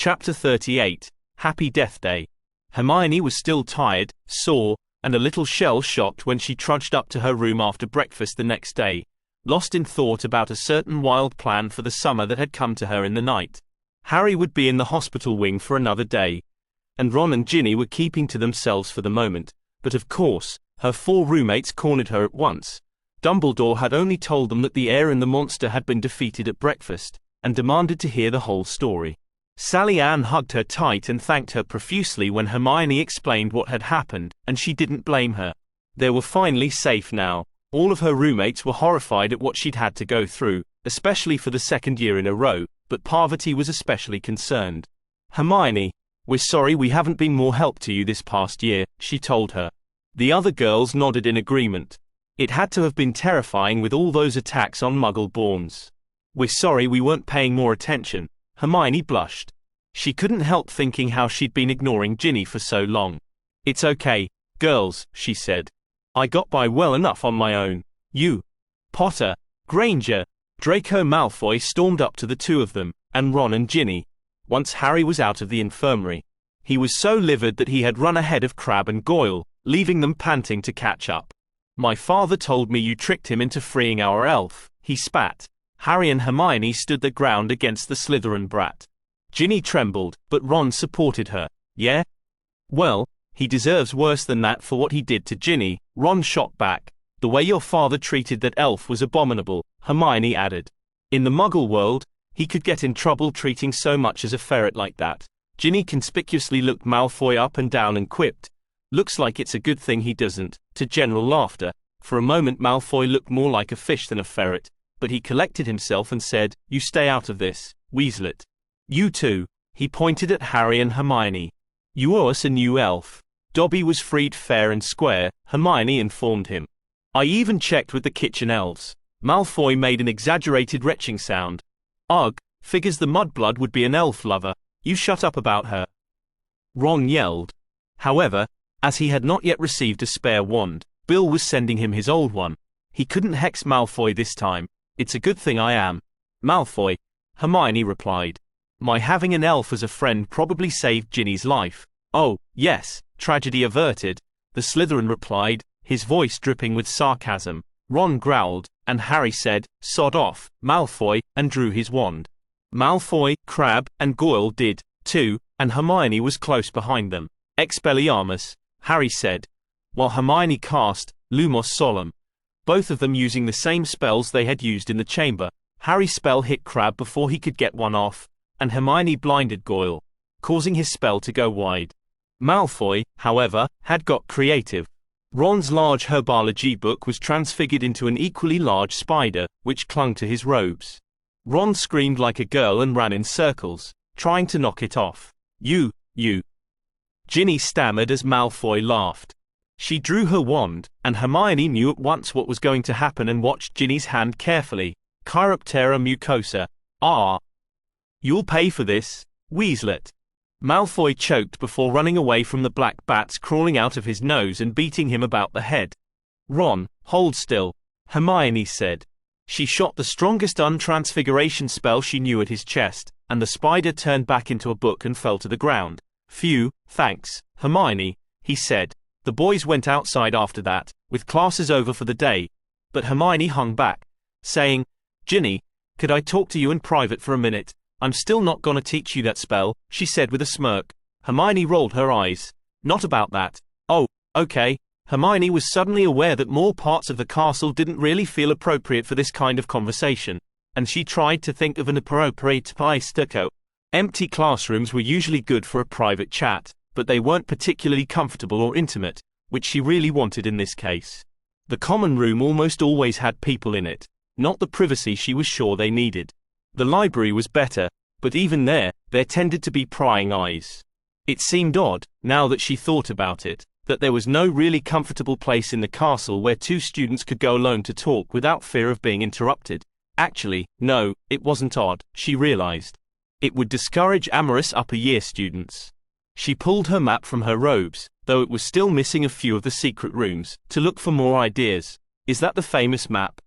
Chapter 38, Happy Death Day. Hermione was still tired, sore, and a little shell-shocked when she trudged up to her room after breakfast the next day, lost in thought about a certain wild plan for the summer that had come to her in the night. Harry would be in the hospital wing for another day, and Ron and Ginny were keeping to themselves for the moment, but of course, her 4 roommates cornered her at once. Dumbledore had only told them that the heir and the monster had been defeated at breakfast, and demanded to hear the whole story. Sally Ann hugged her tight and thanked her profusely when Hermione explained what had happened, and she didn't blame her. They were finally safe now. All of her roommates were horrified at what she'd had to go through, especially for the 2nd year in a row, but Parvati was especially concerned. "Hermione, we're sorry we haven't been more help to you this past year," she told her. The other girls nodded in agreement. It had to have been terrifying with all those attacks on Muggle-borns. "We're sorry we weren't paying more attention." Hermione blushed. She couldn't help thinking how she'd been ignoring Ginny for so long. "It's okay, girls," she said. "I got by well enough on my own. You, Potter, Granger." Draco Malfoy stormed up to the two of them, and Ron and Ginny, once Harry was out of the infirmary. He was so livid that he had run ahead of Crabbe and Goyle, leaving them panting to catch up. "My father told me you tricked him into freeing our elf," he spat. Harry and Hermione stood their ground against the Slytherin brat. Ginny trembled, but Ron supported her. "Yeah? Well, he deserves worse than that for what he did to Ginny," Ron shot back. "The way your father treated that elf was abominable," Hermione added. "In the Muggle world, he could get in trouble treating so much as a ferret like that." Ginny conspicuously looked Malfoy up and down and quipped, "Looks like it's a good thing he doesn't," to general laughter. For a moment Malfoy looked more like a fish than a ferret, but he collected himself and said, "You stay out of this, Weaslett. You too." He pointed at Harry and Hermione. "You owe us a new elf." Dobby was freed fair and square, Hermione informed him. "I even checked with the kitchen elves." Malfoy made an exaggerated retching sound. "Ugh, figures the mudblood would be an elf lover. You shut up about her," Ron yelled. However, as he had not yet received a spare wand, Bill was sending him his old one. He couldn't hex Malfoy this time. "It's a good thing I am Malfoy," Hermione replied. "My having an elf as a friend probably saved Ginny's life." "Oh, yes, tragedy averted," the Slytherin replied, his voice dripping with sarcasm. Ron growled, and Harry said, "Sod off, Malfoy," and drew his wand. Malfoy, Crabbe, and Goyle did, too, and Hermione was close behind them. "Expelliarmus," Harry said, while Hermione cast Lumos Solum, both of them using the same spells they had used in the chamber. Harry's spell hit Crabbe before he could get one off, and Hermione blinded Goyle, causing his spell to go wide. Malfoy, however, had got creative. Ron's large herbology book was transfigured into an equally large spider, which clung to his robes. Ron screamed like a girl and ran in circles, trying to knock it off. You. Ginny stammered as Malfoy laughed. She drew her wand, and Hermione knew at once what was going to happen and watched Ginny's hand carefully. Chiroptera mucosa. "Ah. You'll pay for this, Weaslett." Malfoy choked before running away from the black bats crawling out of his nose and beating him about the head. "Ron, hold still," Hermione said. She shot the strongest untransfiguration spell she knew at his chest, and the spider turned back into a book and fell to the ground. "Phew, thanks, Hermione," he said. The boys went outside after that, with classes over for the day, but Hermione hung back, saying, "Ginny, could I talk to you in private for a minute? I'm still not gonna teach you that spell," she said with a smirk. Hermione rolled her eyes. "Not about that." "Oh, okay." Hermione was suddenly aware that more parts of the castle didn't really feel appropriate for this kind of conversation, and she tried to think of an appropriate place to go. Empty classrooms were usually good for a private chat, but they weren't particularly comfortable or intimate, which she really wanted in this case. The common room almost always had people in it, not the privacy she was sure they needed. The library was better, but even there tended to be prying eyes. It seemed odd, now that she thought about it, that there was no really comfortable place in the castle where 2 students could go alone to talk without fear of being interrupted. Actually, no, it wasn't odd, she realized. It would discourage amorous upper-year students. She pulled her map from her robes, though it was still missing a few of the secret rooms, to look for more ideas. "Is that the famous map?"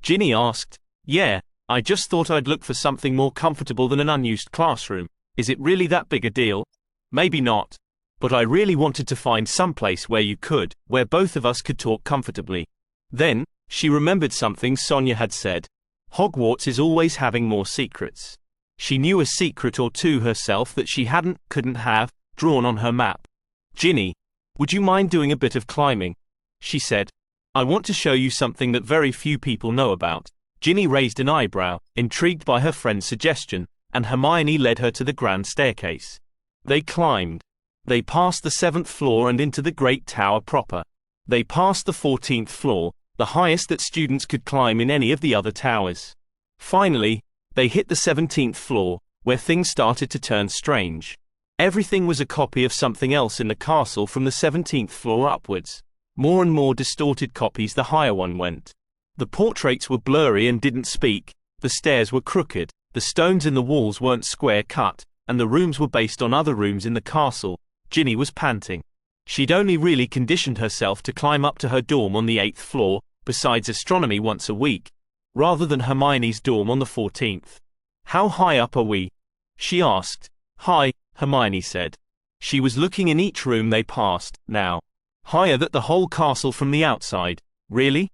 Ginny asked. "Yeah, I just thought I'd look for something more comfortable than an unused classroom." Is it really that big a deal? Maybe not. But I really wanted to find someplace where both of us could talk comfortably. Then, she remembered something Sonia had said. Hogwarts is always having more secrets. She knew a secret or two herself that she couldn't have, drawn on her map. Ginny, would you mind doing a bit of climbing? She said. I want to show you something that very few people know about. Ginny raised an eyebrow, intrigued by her friend's suggestion, and Hermione led her to the grand staircase. They climbed. They passed the 7th floor and into the Great Tower proper. They passed the 14th floor, the highest that students could climb in any of the other towers. Finally, they hit the 17th floor, where things started to turn strange. Everything was a copy of something else in the castle from the 17th floor upwards. More and more distorted copies the higher one went. The portraits were blurry and didn't speak, the stairs were crooked, the stones in the walls weren't square cut, and the rooms were based on other rooms in the castle. Ginny was panting. She'd only really conditioned herself to climb up to her dorm on the 8th floor, besides astronomy once a week, rather than Hermione's dorm on the 14th. How high up are we? She asked. High, Hermione said. She was looking in each room they passed, now. Higher than the whole castle from the outside. Really?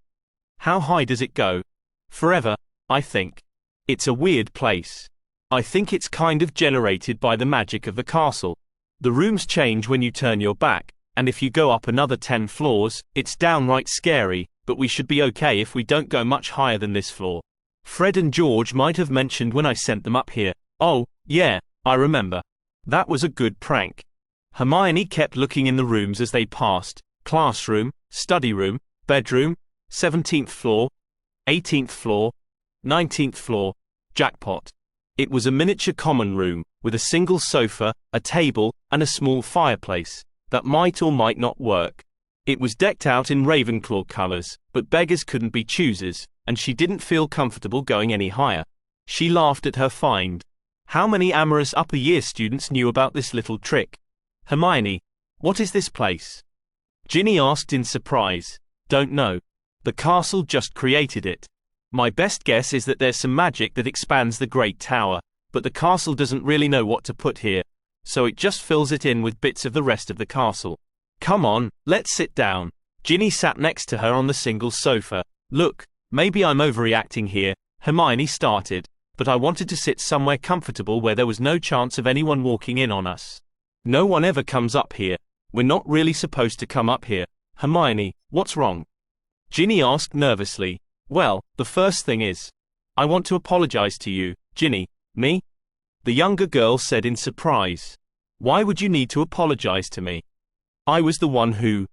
How high does it go? Forever, I think. It's a weird place. I think it's kind of generated by the magic of the castle. The rooms change when you turn your back, and if you go up another 10 floors, it's downright scary, but we should be okay if we don't go much higher than this floor. Fred and George might have mentioned when I sent them up here. Oh, yeah, I remember. That was a good prank. Hermione kept looking in the rooms as they passed. Classroom, study room, bedroom, 17th floor, 18th floor, 19th floor, jackpot. It was a miniature common room, with a single sofa, a table, and a small fireplace, that might or might not work. It was decked out in Ravenclaw colors, but beggars couldn't be choosers, and she didn't feel comfortable going any higher. She laughed at her find. How many amorous upper year students knew about this little trick? Hermione, what is this place? Ginny asked in surprise. Don't know. The castle just created it. My best guess is that there's some magic that expands the Great Tower, but the castle doesn't really know what to put here, so it just fills it in with bits of the rest of the castle. Come on, let's sit down. Ginny sat next to her on the single sofa. Look, maybe I'm overreacting here, Hermione started, but I wanted to sit somewhere comfortable where there was no chance of anyone walking in on us. No one ever comes up here. We're not really supposed to come up here. Hermione, what's wrong? Ginny asked nervously. Well, the first thing is, I want to apologize to you. Ginny, me? The younger girl said in surprise. Why would you need to apologize to me? I was the one who...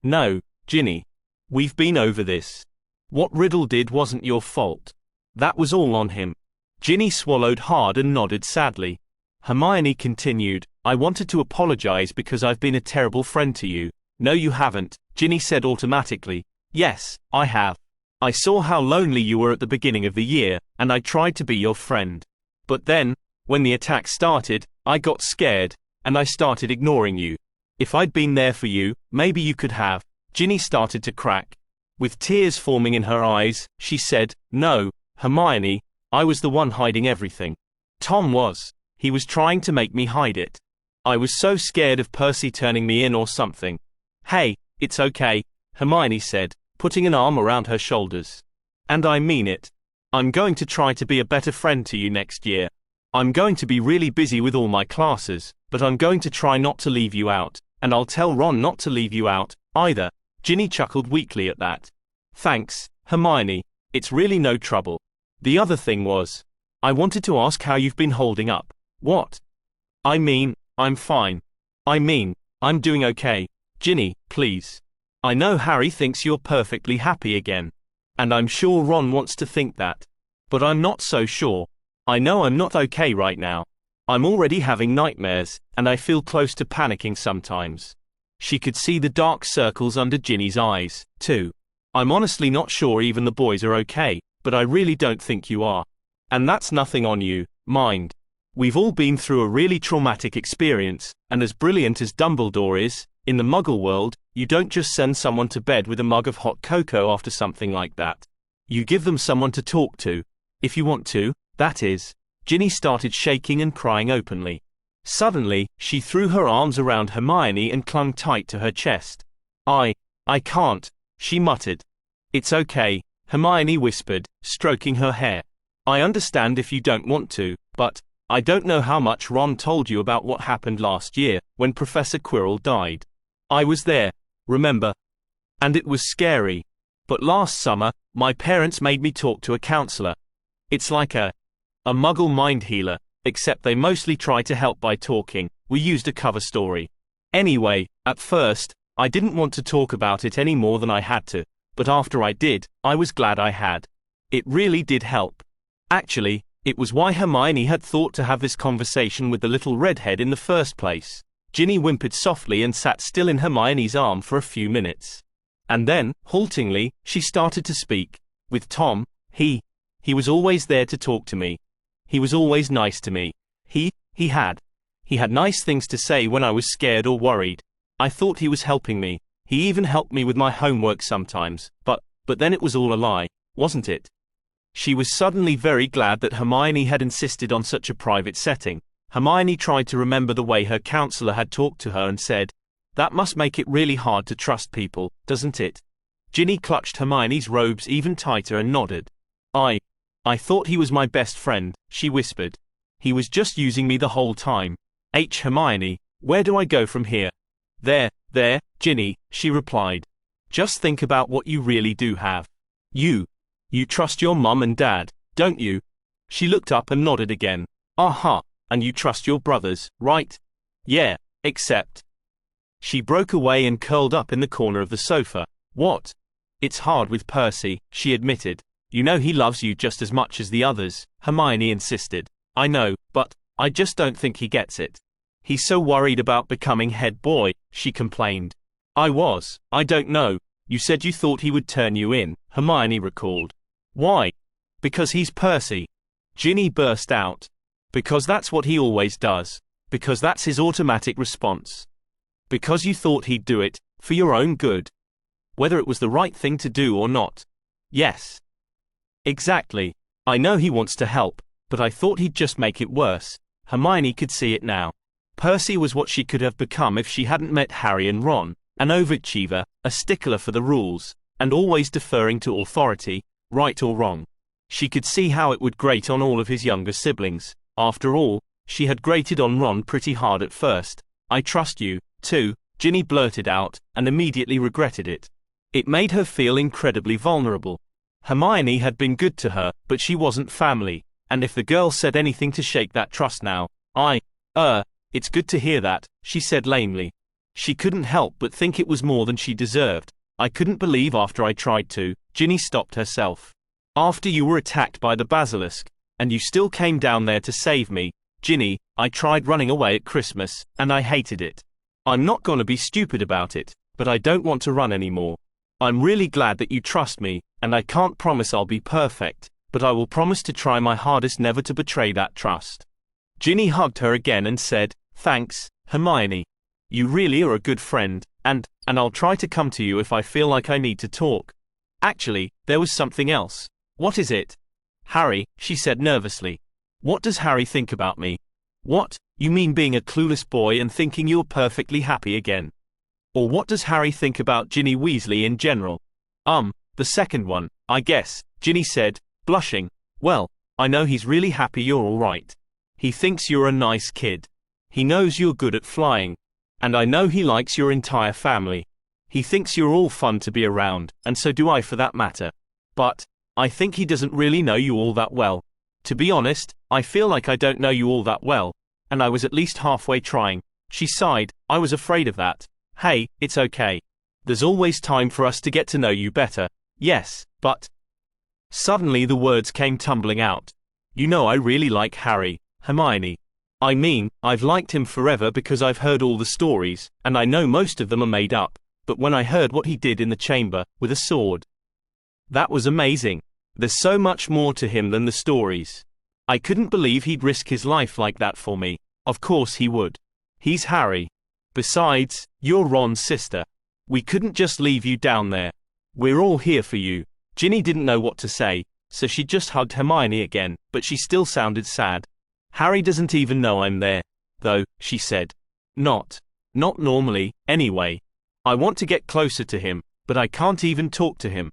No, Ginny. We've been over this. What Riddle did wasn't your fault. That was all on him. Ginny swallowed hard and nodded sadly. Hermione continued, I wanted to apologize because I've been a terrible friend to you. No, you haven't, Ginny said automatically. Yes, I have. I saw how lonely you were at the beginning of the year, and I tried to be your friend. But then, when the attack started, I got scared, and I started ignoring you. If I'd been there for you, maybe you could have. Ginny started to crack. With tears forming in her eyes, she said, No, Hermione, I was the one hiding everything. Tom was. He was trying to make me hide it. I was so scared of Percy turning me in or something. Hey, it's okay, Hermione said, putting an arm around her shoulders. And I mean it. I'm going to try to be a better friend to you next year. I'm going to be really busy with all my classes, but I'm going to try not to leave you out, and I'll tell Ron not to leave you out, either. Ginny chuckled weakly at that. Thanks, Hermione. It's really no trouble. The other thing was, I wanted to ask how you've been holding up. What? I mean, I'm fine. I mean, I'm doing okay. Ginny, please. I know Harry thinks you're perfectly happy again. And I'm sure Ron wants to think that. But I'm not so sure. I know I'm not okay right now. I'm already having nightmares, and I feel close to panicking sometimes. She could see the dark circles under Ginny's eyes, too. I'm honestly not sure even the boys are okay, but I really don't think you are. And that's nothing on you, mind. We've all been through a really traumatic experience, and as brilliant as Dumbledore is, in the Muggle world, you don't just send someone to bed with a mug of hot cocoa after something like that. You give them someone to talk to. If you want to, that is. Ginny started shaking and crying openly. Suddenly, she threw her arms around Hermione and clung tight to her chest. I can't, she muttered. It's okay, Hermione whispered, stroking her hair. I understand if you don't want to, but I don't know how much Ron told you about what happened last year, when Professor Quirrell died. I was there, remember? And it was scary. But last summer, my parents made me talk to a counselor. It's like a muggle mind healer, except they mostly try to help by talking. We used a cover story. Anyway, at first, I didn't want to talk about it any more than I had to, but after I did, I was glad I had. It really did help. Actually, it was why Hermione had thought to have this conversation with the little redhead in the first place. Ginny whimpered softly and sat still in Hermione's arm for a few minutes. And then, haltingly, she started to speak. With Tom, he was always there to talk to me. He was always nice to me. He had nice things to say when I was scared or worried. I thought he was helping me. He even helped me with my homework sometimes, but then it was all a lie, wasn't it? She was suddenly very glad that Hermione had insisted on such a private setting. Hermione tried to remember the way her counselor had talked to her and said, "That must make it really hard to trust people, doesn't it?" Ginny clutched Hermione's robes even tighter and nodded. I thought he was my best friend, she whispered. He was just using me the whole time. Hermione, where do I go from here? There, Ginny, she replied. Just think about what you really do have. You trust your mum and dad, don't you? She looked up and nodded again. Uh-huh, and you trust your brothers, right? Yeah, except. She broke away and curled up in the corner of the sofa. What? It's hard with Percy, she admitted. You know he loves you just as much as the others, Hermione insisted. I know, but I just don't think he gets it. He's so worried about becoming head boy, she complained. I don't know. You said you thought he would turn you in, Hermione recalled. Why? Because he's Percy. Ginny burst out. Because that's what he always does. Because that's his automatic response. Because you thought he'd do it, for your own good. Whether it was the right thing to do or not. Yes. Exactly. I know he wants to help, but I thought he'd just make it worse. Hermione could see it now. Percy was what she could have become if she hadn't met Harry and Ron, an overachiever, a stickler for the rules, and always deferring to authority, right or wrong. She could see how it would grate on all of his younger siblings. After all, she had grated on Ron pretty hard at first. I trust you, too, Ginny blurted out, and immediately regretted it. It made her feel incredibly vulnerable. Hermione had been good to her, but she wasn't family, and if the girl said anything to shake that trust now, it's good to hear that, she said lamely. She couldn't help but think it was more than she deserved. I couldn't believe after I tried to. Ginny stopped herself. After you were attacked by the basilisk, and you still came down there to save me, Ginny, I tried running away at Christmas, and I hated it. I'm not gonna be stupid about it, but I don't want to run anymore. I'm really glad that you trust me, and I can't promise I'll be perfect, but I will promise to try my hardest never to betray that trust. Ginny hugged her again and said, Thanks, Hermione. You really are a good friend, and I'll try to come to you if I feel like I need to talk. Actually, there was something else. What is it? Harry, she said nervously. What does Harry think about me? What, you mean being a clueless boy and thinking you're perfectly happy again? Or what does Harry think about Ginny Weasley in general? The second one, I guess, Ginny said, blushing. Well, I know he's really happy you're all right. He thinks you're a nice kid. He knows you're good at flying. And I know he likes your entire family. He thinks you're all fun to be around, and so do I for that matter. But I think he doesn't really know you all that well. To be honest, I feel like I don't know you all that well, and I was at least halfway trying. She sighed. I was afraid of that. Hey, it's okay. There's always time for us to get to know you better. Yes, but... Suddenly the words came tumbling out. You know I really like Harry, Hermione. I mean, I've liked him forever because I've heard all the stories, and I know most of them are made up, but when I heard what he did in the chamber, with a sword, that was amazing. There's so much more to him than the stories. I couldn't believe he'd risk his life like that for me. Of course he would. He's Harry. Besides, you're Ron's sister. We couldn't just leave you down there. We're all here for you. Ginny didn't know what to say, so she just hugged Hermione again, but she still sounded sad. Harry doesn't even know I'm there. though, she said. Not normally, anyway. I want to get closer to him, but I can't even talk to him.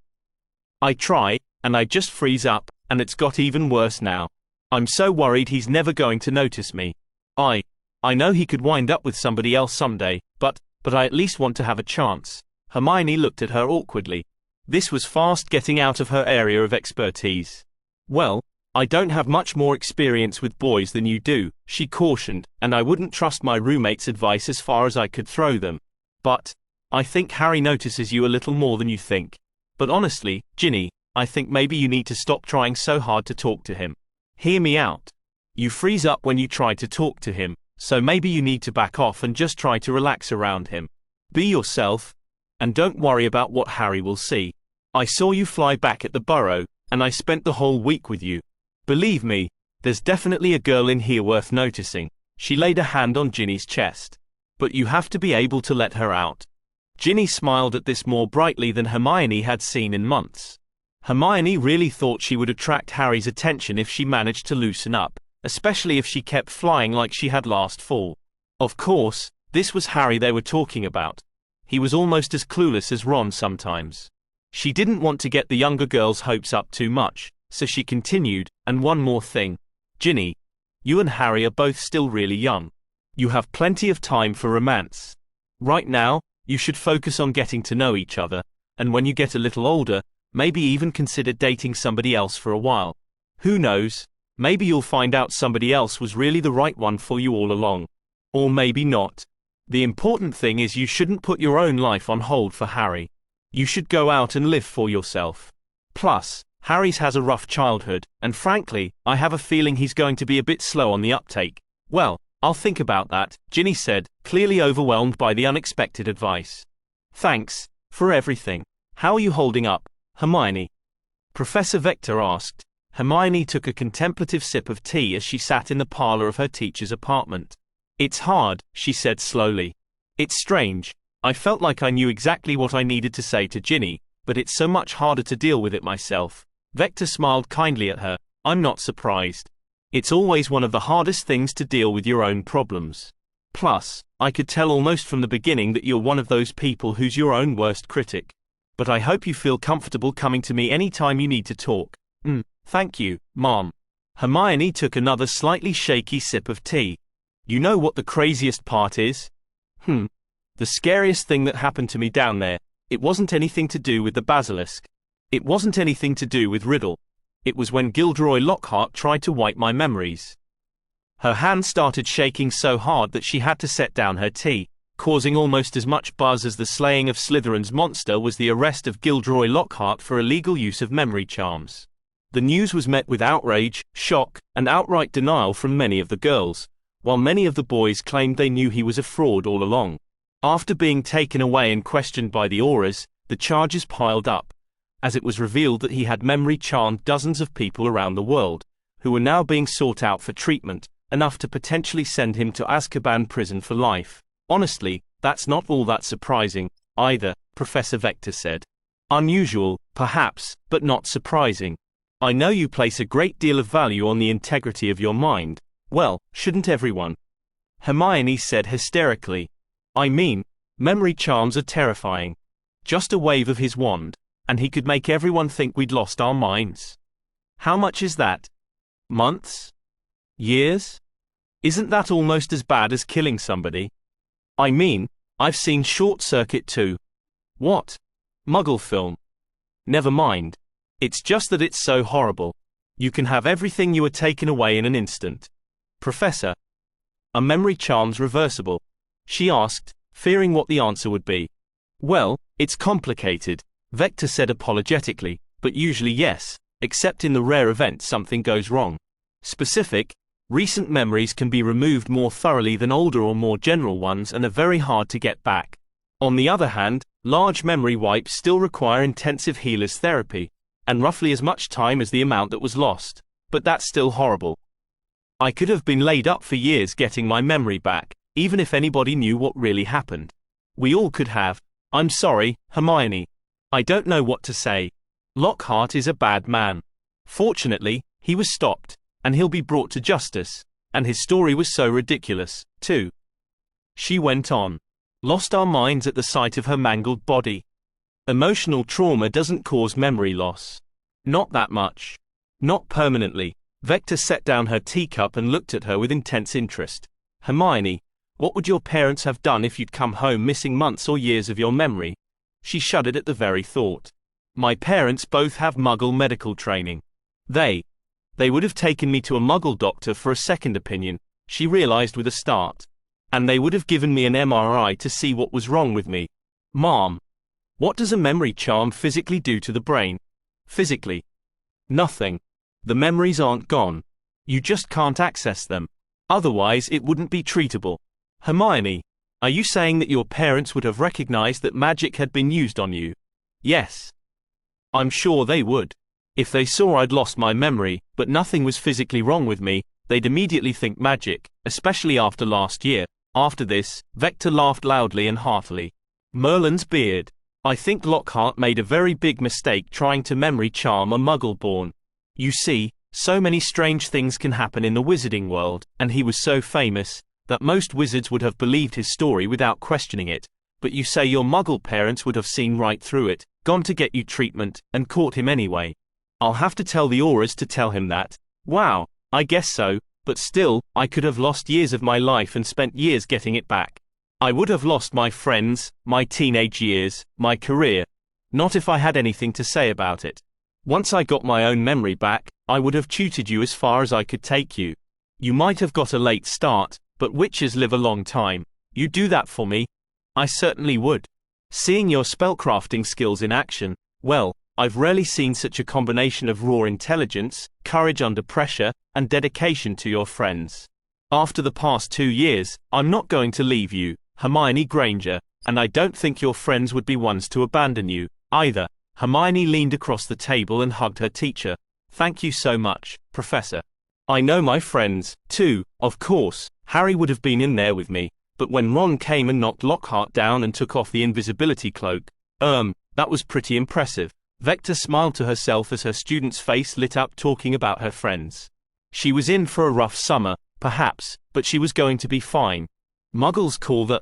I try, and I just freeze up, and it's got even worse now. I'm so worried he's never going to notice me. I know he could wind up with somebody else someday, but I at least want to have a chance. Hermione looked at her awkwardly. This was fast getting out of her area of expertise. Well, I don't have much more experience with boys than you do, she cautioned, and I wouldn't trust my roommate's advice as far as I could throw them. But I think Harry notices you a little more than you think. But honestly, Ginny, I think maybe you need to stop trying so hard to talk to him. Hear me out. You freeze up when you try to talk to him, so maybe you need to back off and just try to relax around him. Be yourself, and don't worry about what Harry will see. I saw you fly back at the Burrow, and I spent the whole week with you. Believe me, there's definitely a girl in here worth noticing. She laid a hand on Ginny's chest. But you have to be able to let her out. Ginny smiled at this more brightly than Hermione had seen in months. Hermione really thought she would attract Harry's attention if she managed to loosen up, especially if she kept flying like she had last fall. Of course, this was Harry they were talking about. He was almost as clueless as Ron sometimes. She didn't want to get the younger girl's hopes up too much, so she continued, and one more thing. Ginny, you and Harry are both still really young. You have plenty of time for romance. Right now, you should focus on getting to know each other, and when you get a little older, maybe even consider dating somebody else for a while. Who knows? Maybe you'll find out somebody else was really the right one for you all along. Or maybe not. The important thing is you shouldn't put your own life on hold for Harry. You should go out and live for yourself. Plus, Harry's has a rough childhood, and frankly, I have a feeling he's going to be a bit slow on the uptake. Well, I'll think about that, Ginny said, clearly overwhelmed by the unexpected advice. Thanks for everything. How are you holding up, Hermione? Professor Vector asked. Hermione took a contemplative sip of tea as she sat in the parlor of her teacher's apartment. It's hard, she said slowly. It's strange. I felt like I knew exactly what I needed to say to Ginny, but it's so much harder to deal with it myself. Vector smiled kindly at her. I'm not surprised. It's always one of the hardest things to deal with your own problems. Plus, I could tell almost from the beginning that you're one of those people who's your own worst critic. But I hope you feel comfortable coming to me anytime you need to talk. Thank you, Mom. Hermione took another slightly shaky sip of tea. You know what the craziest part is? The scariest thing that happened to me down there, it wasn't anything to do with the basilisk. It wasn't anything to do with Riddle. It was when Gilderoy Lockhart tried to wipe my memories. Her hand started shaking so hard that she had to set down her tea, causing almost as much buzz as the slaying of Slytherin's monster was the arrest of Gilderoy Lockhart for illegal use of memory charms. The news was met with outrage, shock, and outright denial from many of the girls, while many of the boys claimed they knew he was a fraud all along. After being taken away and questioned by the Aurors, the charges piled up, as it was revealed that he had memory charmed dozens of people around the world, who were now being sought out for treatment, enough to potentially send him to Azkaban prison for life. Honestly, that's not all that surprising, either, Professor Vector said. Unusual, perhaps, but not surprising. I know you place a great deal of value on the integrity of your mind. Well, shouldn't everyone? Hermione said hysterically. I mean, memory charms are terrifying. Just a wave of his wand, and he could make everyone think we'd lost our minds. How much is that? Months? Years? Isn't that almost as bad as killing somebody? I mean, I've seen Short Circuit too. What? Muggle film. Never mind. It's just that it's so horrible. You can have everything you were taken away in an instant. Professor, are memory charms reversible? She asked, fearing what the answer would be. Well, it's complicated, Vector said apologetically, but usually yes, except in the rare event something goes wrong. Specific, recent memories can be removed more thoroughly than older or more general ones and are very hard to get back. On the other hand, large memory wipes still require intensive healer's therapy, and roughly as much time as the amount that was lost, but that's still horrible. I could have been laid up for years getting my memory back, even if anybody knew what really happened. We all could have. I'm sorry, Hermione. I don't know what to say. Lockhart is a bad man. Fortunately, he was stopped, and he'll be brought to justice. And his story was so ridiculous, too. She went on. Lost our minds at the sight of her mangled body. Emotional trauma doesn't cause memory loss. Not that much. Not permanently. Vector set down her teacup and looked at her with intense interest. Hermione, what would your parents have done if you'd come home missing months or years of your memory? She shuddered at the very thought. My parents both have Muggle medical training. They would have taken me to a Muggle doctor for a second opinion, she realized with a start. And they would have given me an MRI to see what was wrong with me. Mom, what does a memory charm physically do to the brain? Physically? Nothing. The memories aren't gone. You just can't access them. Otherwise it wouldn't be treatable. Hermione, are you saying that your parents would have recognized that magic had been used on you? Yes. I'm sure they would. If they saw I'd lost my memory, but nothing was physically wrong with me, they'd immediately think magic, especially after last year. After this, Vector laughed loudly and heartily. Merlin's beard. I think Lockhart made a very big mistake trying to memory charm a Muggle-born. You see, so many strange things can happen in the wizarding world, and he was so famous, that most wizards would have believed his story without questioning it, but you say your Muggle parents would have seen right through it, gone to get you treatment, and caught him anyway. I'll have to tell the Auras to tell him that. Wow, I guess so, but still, I could have lost years of my life and spent years getting it back. I would have lost my friends, my teenage years, my career. Not if I had anything to say about it. Once I got my own memory back, I would have tutored you as far as I could take you. You might have got a late start, but witches live a long time. You'd do that for me? I certainly would. Seeing your spellcrafting skills in action, well, I've rarely seen such a combination of raw intelligence, courage under pressure, and dedication to your friends. After the past 2 years, I'm not going to leave you, Hermione Granger, and I don't think your friends would be ones to abandon you, either. Hermione leaned across the table and hugged her teacher. Thank you so much, Professor. I know my friends, too, of course. Harry would have been in there with me, but when Ron came and knocked Lockhart down and took off the invisibility cloak, that was pretty impressive. Vector smiled to herself as her student's face lit up talking about her friends. She was in for a rough summer, perhaps, but she was going to be fine. Muggles call the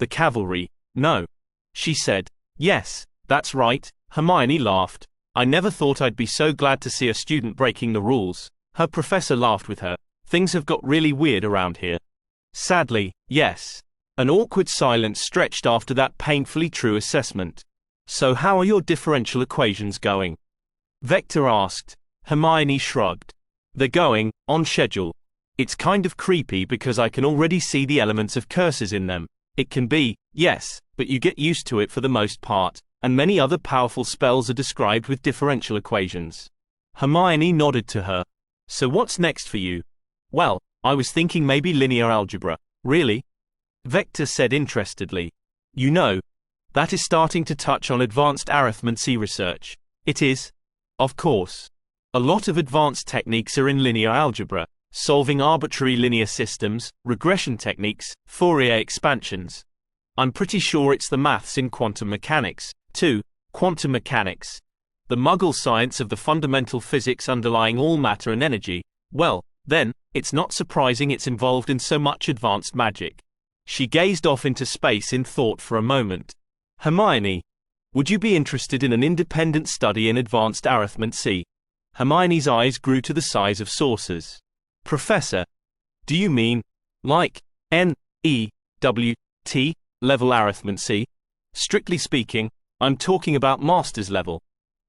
cavalry, no. She said. Yes, that's right, Hermione laughed. I never thought I'd be so glad to see a student breaking the rules. Her professor laughed with her. Things have got really weird around here. Sadly, yes. An awkward silence stretched after that painfully true assessment. So how are your differential equations going? Vector asked. Hermione shrugged. They're going, on schedule. It's kind of creepy because I can already see the elements of curses in them. It can be, yes, but you get used to it for the most part, and many other powerful spells are described with differential equations. Hermione nodded to her. So what's next for you? Well, I was thinking maybe linear algebra. Really? Vector said interestedly. You know, that is starting to touch on advanced arithmancy research. It is? Of course. A lot of advanced techniques are in linear algebra, solving arbitrary linear systems, regression techniques, Fourier expansions. I'm pretty sure it's the maths in quantum mechanics, too. Quantum mechanics. The Muggle science of the fundamental physics underlying all matter and energy. Well, then, it's not surprising it's involved in so much advanced magic. She gazed off into space in thought for a moment. Hermione, would you be interested in an independent study in advanced arithmancy? Hermione's eyes grew to the size of saucers. Professor, do you mean, like, N-E-W-T, level arithmancy? Strictly speaking, I'm talking about master's level.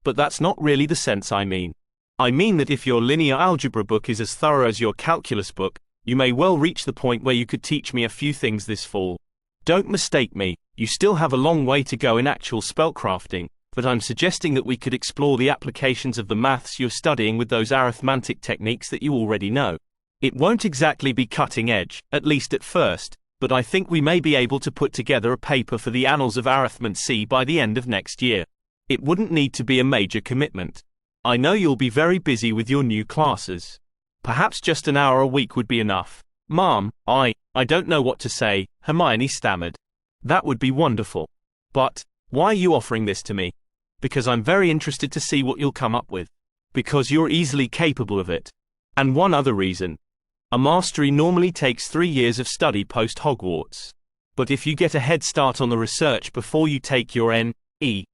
But that's not really the sense I mean. I mean that if your linear algebra book is as thorough as your calculus book, you may well reach the point where you could teach me a few things this fall. Don't mistake me, you still have a long way to go in actual spellcrafting, but I'm suggesting that we could explore the applications of the maths you're studying with those arithmantic techniques that you already know. It won't exactly be cutting edge, at least at first, but I think we may be able to put together a paper for the Annals of Arithmancy by the end of next year. It wouldn't need to be a major commitment. I know you'll be very busy with your new classes. Perhaps just an hour a week would be enough. Mom, I don't know what to say, Hermione stammered. That would be wonderful. But, why are you offering this to me? Because I'm very interested to see what you'll come up with. Because you're easily capable of it. And one other reason. A mastery normally takes 3 years of study post-Hogwarts. But if you get a head start on the research before you take your NEWTS,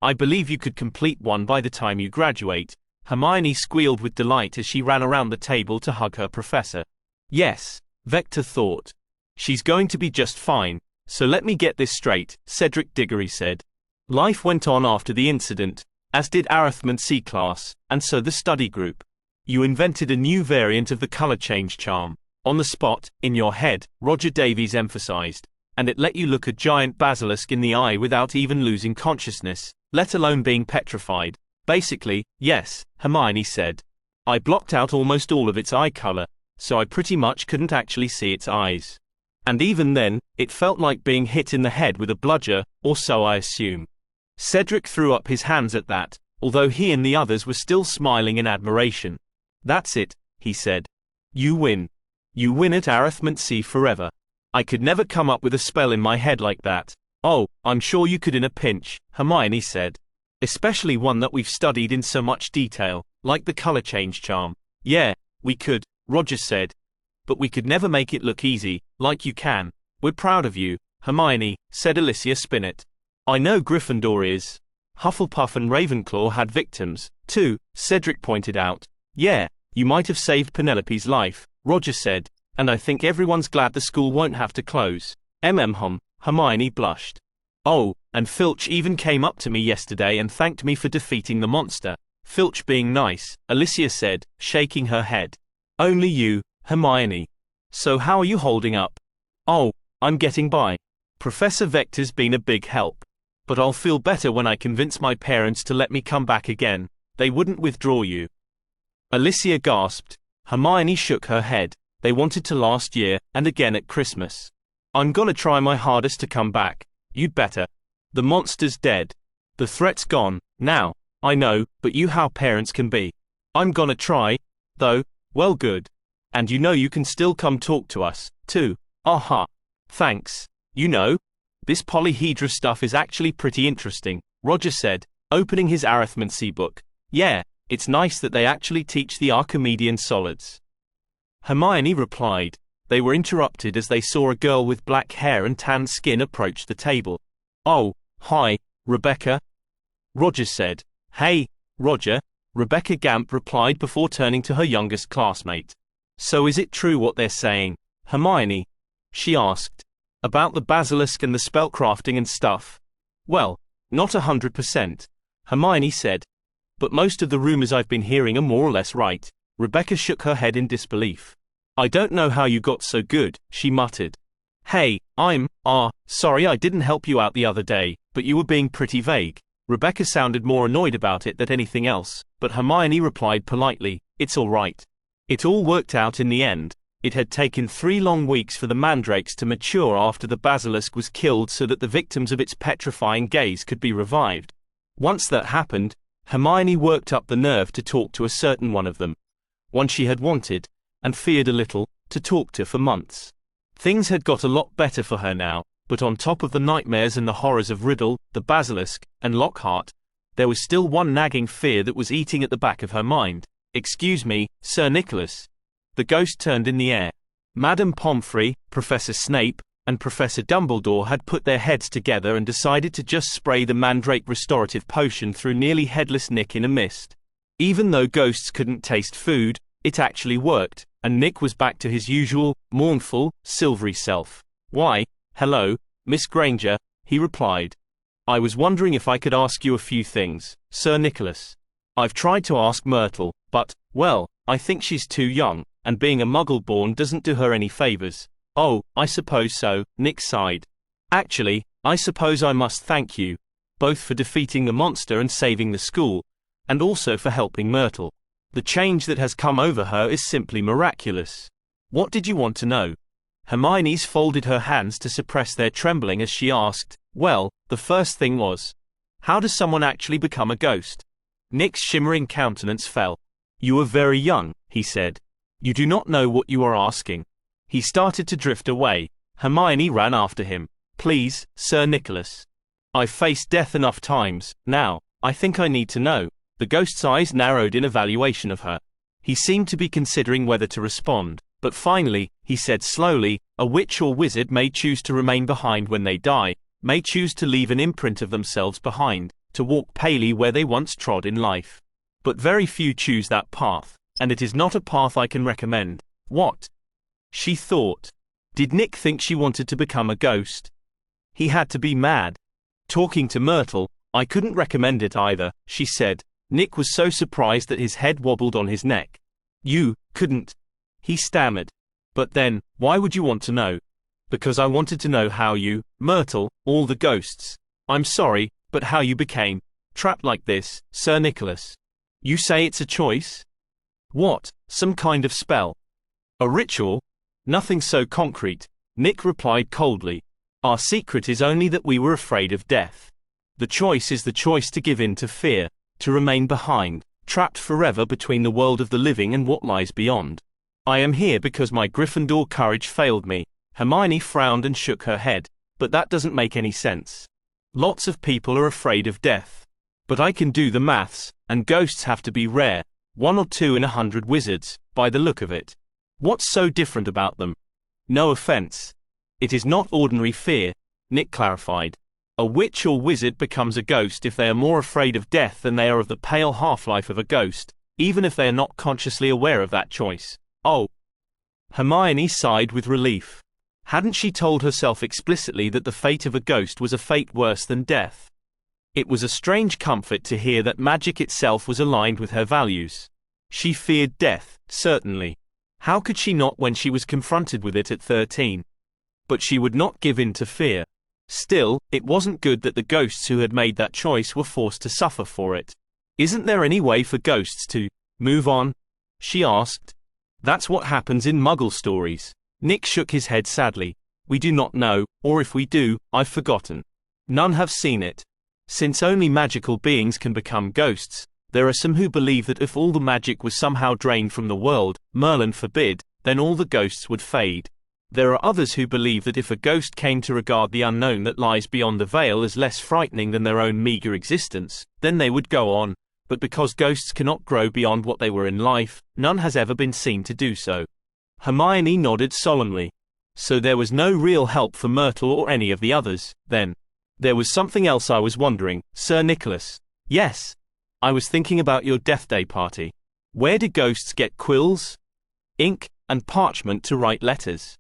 I believe you could complete one by the time you graduate. Hermione squealed with delight as she ran around the table to hug her professor. Yes, Vector thought. She's going to be just fine. So let me get this straight, Cedric Diggory said. Life went on after the incident, as did Arithmancy class, and so the study group. You invented a new variant of the color change charm. On the spot, in your head, Roger Davies emphasized. And it let you look a giant basilisk in the eye without even losing consciousness, let alone being petrified. Basically, yes, Hermione said. I blocked out almost all of its eye color, so I pretty much couldn't actually see its eyes. And even then, it felt like being hit in the head with a bludger, or so I assume. Cedric threw up his hands at that, although he and the others were still smiling in admiration. That's it, he said. You win. You win at Arithmancy forever. I could never come up with a spell in my head like that. Oh, I'm sure you could in a pinch, Hermione said. Especially one that we've studied in so much detail, like the color change charm. Yeah, we could, Roger said. But we could never make it look easy, like you can. We're proud of you, Hermione, said Alicia Spinnet. I know Gryffindor is. Hufflepuff and Ravenclaw had victims, too, Cedric pointed out. Yeah, you might have saved Penelope's life, Roger said, and I think everyone's glad the school won't have to close. Hermione blushed. Oh, and Filch even came up to me yesterday and thanked me for defeating the monster. Filch being nice, Alicia said, shaking her head. Only you, Hermione. So how are you holding up? Oh, I'm getting by. Professor Vector's been a big help. But I'll feel better when I convince my parents to let me come back again. They wouldn't withdraw you. Alicia gasped. Hermione shook her head. They wanted to last year, and again at Christmas. I'm gonna try my hardest to come back. You'd better. The monster's dead. The threat's gone, now. I know, but you how parents can be. I'm gonna try, though. Well good. And you know you can still come talk to us, too. Aha. Thanks. You know, this polyhedra stuff is actually pretty interesting, Roger said, opening his Arithmancy book. Yeah, it's nice that they actually teach the Archimedean solids. Hermione replied. They were interrupted as they saw a girl with black hair and tan skin approach the table. Oh, hi, Rebecca. Roger said. Hey, Roger, Rebecca Gamp replied before turning to her youngest classmate. So is it true what they're saying, Hermione? She asked. About the basilisk and the spellcrafting and stuff? Well, not 100%, Hermione said. But most of the rumors I've been hearing are more or less right. Rebecca shook her head in disbelief. I don't know how you got so good, she muttered. Hey, sorry I didn't help you out the other day, but you were being pretty vague. Rebecca sounded more annoyed about it than anything else, but Hermione replied politely, it's all right. It all worked out in the end. It had taken 3 long weeks for the mandrakes to mature after the basilisk was killed so that the victims of its petrifying gaze could be revived. Once that happened, Hermione worked up the nerve to talk to a certain one of them. One she had wanted, and feared a little, to talk to for months. Things had got a lot better for her now, but on top of the nightmares and the horrors of Riddle, the basilisk, and Lockhart, there was still one nagging fear that was eating at the back of her mind. Excuse me, Sir Nicholas. The ghost turned in the air. Madame Pomfrey, Professor Snape, and Professor Dumbledore had put their heads together and decided to just spray the mandrake restorative potion through nearly headless Nick in a mist. Even though ghosts couldn't taste food, it actually worked, and Nick was back to his usual, mournful, silvery self. Why, hello, Miss Granger, he replied. I was wondering if I could ask you a few things, Sir Nicholas. I've tried to ask Myrtle, but, well, I think she's too young, and being a muggle-born doesn't do her any favors. Oh, I suppose so, Nick sighed. Actually, I suppose I must thank you, both for defeating the monster and saving the school, and also for helping Myrtle. The change that has come over her is simply miraculous. What did you want to know? Hermione's folded her hands to suppress their trembling as she asked, well, the first thing was, how does someone actually become a ghost? Nick's shimmering countenance fell. You are very young, he said. You do not know what you are asking. He started to drift away. Hermione ran after him. Please, Sir Nicholas. I've faced death enough times, now, I think I need to know. The ghost's eyes narrowed in evaluation of her. He seemed to be considering whether to respond, but finally, he said slowly, "A witch or wizard may choose to remain behind when they die, may choose to leave an imprint of themselves behind, to walk palely where they once trod in life. But very few choose that path, and it is not a path I can recommend." What? She thought. Did Nick think she wanted to become a ghost? He had to be mad. Talking to Myrtle, "I couldn't recommend it either," she said. Nick was so surprised that his head wobbled on his neck. "You couldn't?" he stammered. "But then, why would you want to know?" "Because I wanted to know how you, Myrtle, all the ghosts. I'm sorry, but how you became trapped like this, Sir Nicholas." "You say it's a choice?" "What, some kind of spell? A ritual?" "Nothing so concrete," Nick replied coldly. "Our secret is only that we were afraid of death. The choice is the choice to give in to fear, to remain behind, trapped forever between the world of the living and what lies beyond. I am here because my Gryffindor courage failed me." Hermione frowned and shook her head. "But that doesn't make any sense. Lots of people are afraid of death. But I can do the maths, and ghosts have to be rare, 1 or 2 in 100 wizards, by the look of it. What's so different about them?" "No offense. It is not ordinary fear," Nick clarified. "A witch or wizard becomes a ghost if they are more afraid of death than they are of the pale half-life of a ghost, even if they are not consciously aware of that choice." "Oh." Hermione sighed with relief. Hadn't she told herself explicitly that the fate of a ghost was a fate worse than death? It was a strange comfort to hear that magic itself was aligned with her values. She feared death, certainly. How could she not when she was confronted with it at 13? But she would not give in to fear. Still, it wasn't good that the ghosts who had made that choice were forced to suffer for it. "Isn't there any way for ghosts to move on?" she asked. "That's what happens in Muggle stories." Nick shook his head sadly. "We do not know, or if we do, I've forgotten. None have seen it. Since only magical beings can become ghosts, there are some who believe that if all the magic was somehow drained from the world, Merlin forbid, then all the ghosts would fade. There are others who believe that if a ghost came to regard the unknown that lies beyond the veil as less frightening than their own meager existence, then they would go on, but because ghosts cannot grow beyond what they were in life, none has ever been seen to do so." Hermione nodded solemnly. "So there was no real help for Myrtle or any of the others, then?" "There was something else I was wondering, Sir Nicholas." "Yes? I was thinking about your Death Day party. Where do ghosts get quills, ink, and parchment to write letters?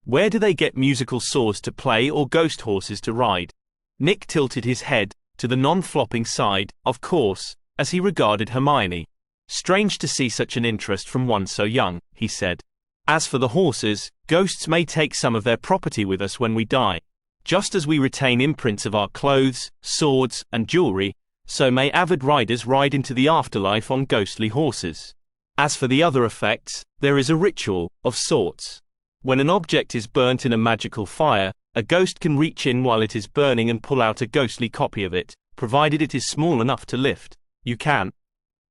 Where do they get musical saws to play or ghost horses to ride?" Nick tilted his head to the non-flopping side, of course, as he regarded Hermione. "Strange to see such an interest from one so young," he said. "As for the horses, ghosts may take some of their property with us when we die. Just as we retain imprints of our clothes, swords, and jewelry, so may avid riders ride into the afterlife on ghostly horses. As for the other effects, there is a ritual, of sorts. When an object is burnt in a magical fire, a ghost can reach in while it is burning and pull out a ghostly copy of it, provided it is small enough to lift." "You can,"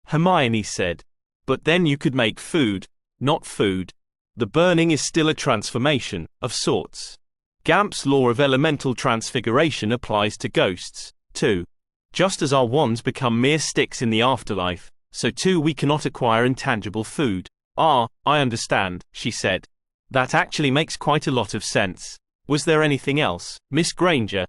Hermione said. "But then you could make food." "Not food. The burning is still a transformation, of sorts. Gamp's law of elemental transfiguration applies to ghosts, too. Just as our wands become mere sticks in the afterlife, so too we cannot acquire intangible food." "Ah, I understand," she said. "That actually makes quite a lot of sense. Was there anything else, Miss Granger?"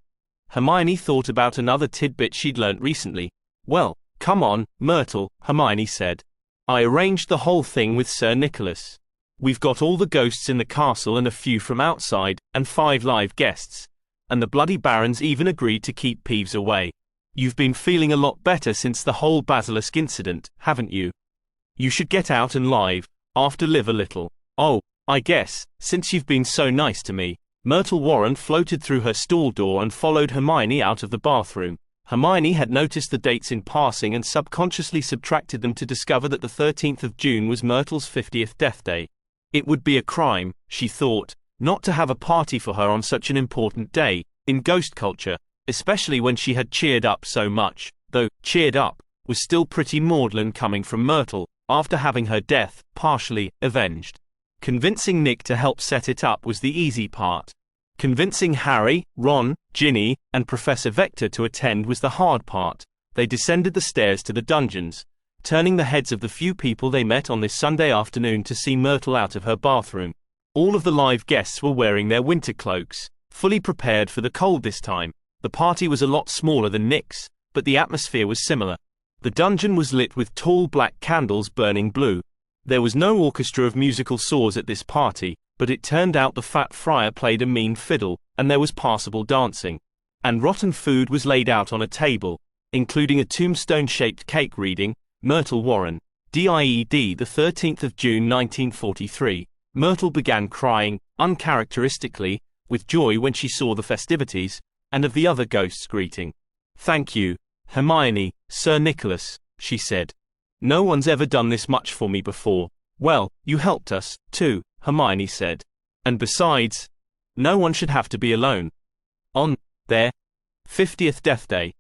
Hermione thought about another tidbit she'd learnt recently. "Well, come on, Myrtle," Hermione said. "I arranged the whole thing with Sir Nicholas. We've got all the ghosts in the castle and a few from outside, and 5 live guests. And the bloody barons even agreed to keep Peeves away. You've been feeling a lot better since the whole basilisk incident, haven't you? You should get out and live a little." "Oh, I guess, since you've been so nice to me." Myrtle Warren floated through her stall door and followed Hermione out of the bathroom. Hermione had noticed the dates in passing and subconsciously subtracted them to discover that the 13th of June was Myrtle's 50th death day. It would be a crime, she thought, not to have a party for her on such an important day, in ghost culture, especially when she had cheered up so much, though cheered up was still pretty maudlin coming from Myrtle, after having her death partially avenged. Convincing Nick to help set it up was the easy part. Convincing Harry, Ron, Ginny, and Professor Vector to attend was the hard part. They descended the stairs to the dungeons. turning the heads of the few people they met on this Sunday afternoon to see Myrtle out of her bathroom. All of the live guests were wearing their winter cloaks, fully prepared for the cold this time. The party was a lot smaller than Nick's, but the atmosphere was similar. The dungeon was lit with tall black candles burning blue. There was no orchestra of musical saws at this party, but it turned out the fat friar played a mean fiddle, and there was passable dancing. And rotten food was laid out on a table, including a tombstone-shaped cake reading, Myrtle Warren, died the 13th of June 1943. Myrtle began crying, uncharacteristically, with joy when she saw the festivities, and of the other ghosts greeting. "Thank you, Hermione, Sir Nicholas," she said. "No one's ever done this much for me before." "Well, you helped us, too," Hermione said. "And besides, no one should have to be alone on their 50th death day."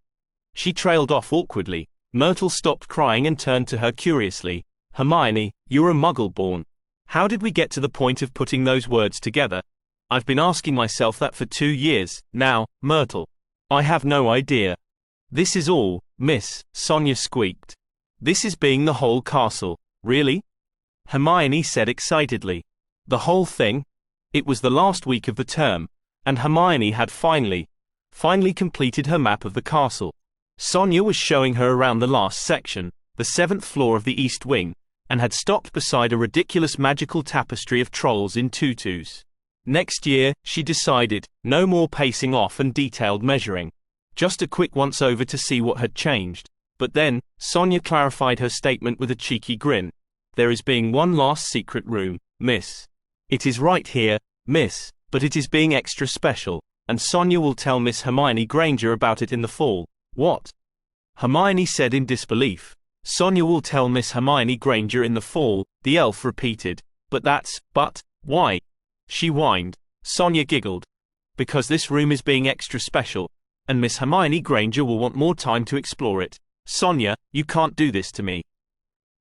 She trailed off awkwardly. Myrtle stopped crying and turned to her curiously. "Hermione, you're a Muggle-born. How did we get to the point of putting those words together?" "I've been asking myself that for 2 years, now, Myrtle. I have no idea." "This is all, Miss," Sonia squeaked. "This is being the whole castle." "Really?" Hermione said excitedly. "The whole thing?" It was the last week of the term, and Hermione had finally completed her map of the castle. Sonia was showing her around the last section, the 7th floor of the East Wing, and had stopped beside a ridiculous magical tapestry of trolls in tutus. Next year, she decided, no more pacing off and detailed measuring. Just a quick once-over to see what had changed. But then, Sonia clarified her statement with a cheeky grin. "There is being one last secret room, Miss. It is right here, Miss, but it is being extra special, and Sonia will tell Miss Hermione Granger about it in the fall." "What?" Hermione said in disbelief. "Sonia will tell Miss Hermione Granger in the fall," the elf repeated. But why?" she whined. Sonia giggled. "Because this room is being extra special, and Miss Hermione Granger will want more time to explore it. Sonia, you can't do this to me."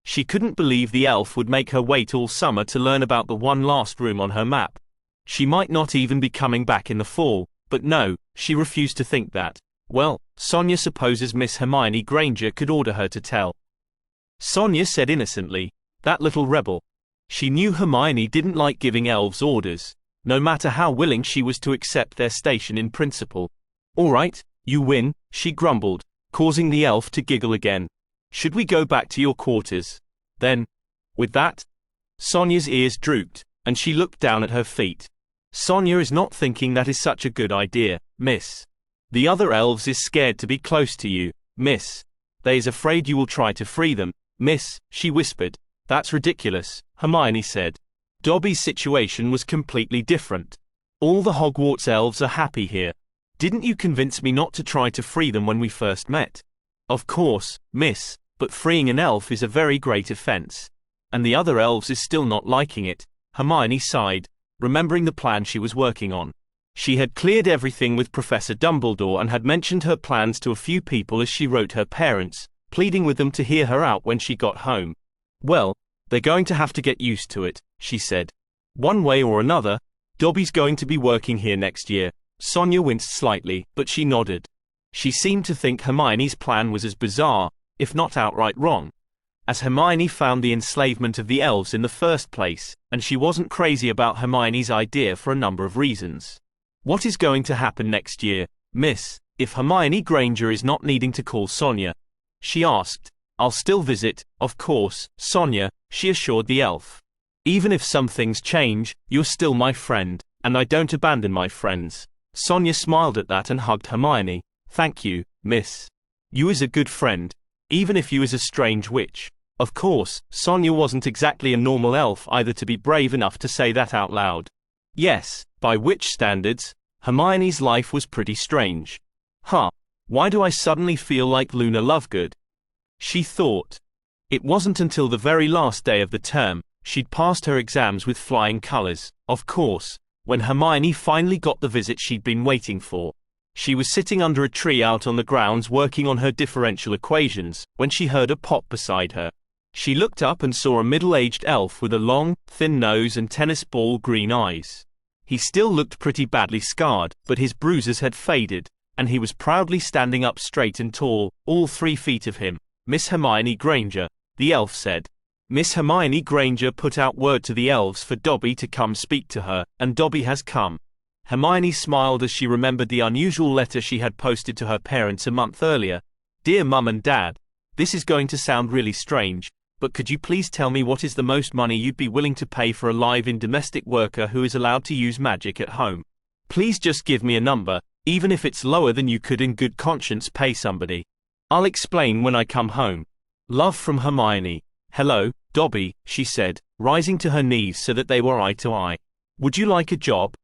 She couldn't believe the elf would make her wait all summer to learn about the one last room on her map. She might not even be coming back in the fall, but no, she refused to think that. Well, Sonia supposes Miss Hermione Granger could order her to tell. Sonia said innocently. That little rebel. She knew Hermione didn't like giving elves orders, no matter how willing she was to accept their station in principle. "All right, you win," she grumbled, causing the elf to giggle again. "Should we go back to your quarters, then?" With that, Sonia's ears drooped, and she looked down at her feet. "Sonia is not thinking that is such a good idea, Miss. The other elves is scared to be close to you, Miss. They is afraid you will try to free them, Miss," she whispered. "That's ridiculous," Hermione said. Dobby's situation was completely different. "All the Hogwarts elves are happy here. Didn't you convince me not to try to free them when we first met?" "Of course, Miss, but freeing an elf is a very great offense. And the other elves is still not liking it," Hermione sighed, remembering the plan she was working on. She had cleared everything with Professor Dumbledore and had mentioned her plans to a few people as she wrote her parents, pleading with them to hear her out when she got home. "Well, they're going to have to get used to it," she said. "One way or another, Dobby's going to be working here next year." Sonia winced slightly, but she nodded. She seemed to think Hermione's plan was as bizarre, if not outright wrong, as Hermione found the enslavement of the elves in the first place, and she wasn't crazy about Hermione's idea for a number of reasons. "What is going to happen next year, Miss, if Hermione Granger is not needing to call Sonia?" she asked. "I'll still visit, of course, Sonia," she assured the elf. "Even if some things change, you're still my friend, and I don't abandon my friends." Sonia smiled at that and hugged Hermione. "Thank you, Miss. You is a good friend, even if you is a strange witch." Of course, Sonia wasn't exactly a normal elf either to be brave enough to say that out loud. Yes, by witch standards, Hermione's life was pretty strange. Why do I suddenly feel like Luna Lovegood?" she thought. It wasn't until the very last day of the term, she'd passed her exams with flying colors, of course, when Hermione finally got the visit she'd been waiting for. She was sitting under a tree out on the grounds working on her differential equations, when she heard a pop beside her. She looked up and saw a middle-aged elf with a long, thin nose and tennis ball green eyes. He still looked pretty badly scarred, but his bruises had faded, and he was proudly standing up straight and tall, all 3 feet of him. "Miss Hermione Granger." the elf said. Miss Hermione Granger put out word to the elves for Dobby to come speak to her, and Dobby has come. Hermione smiled as she remembered the unusual letter she had posted to her parents a month earlier. Dear Mum and Dad, this is going to sound really strange, but could you please tell me what is the most money you'd be willing to pay for a live-in domestic worker who is allowed to use magic at home? Please just give me a number, even if it's lower than you could in good conscience pay somebody. I'll explain when I come home. Love from Hermione. Hello, Dobby, she said, rising to her knees so that they were eye to eye. Would you like a job?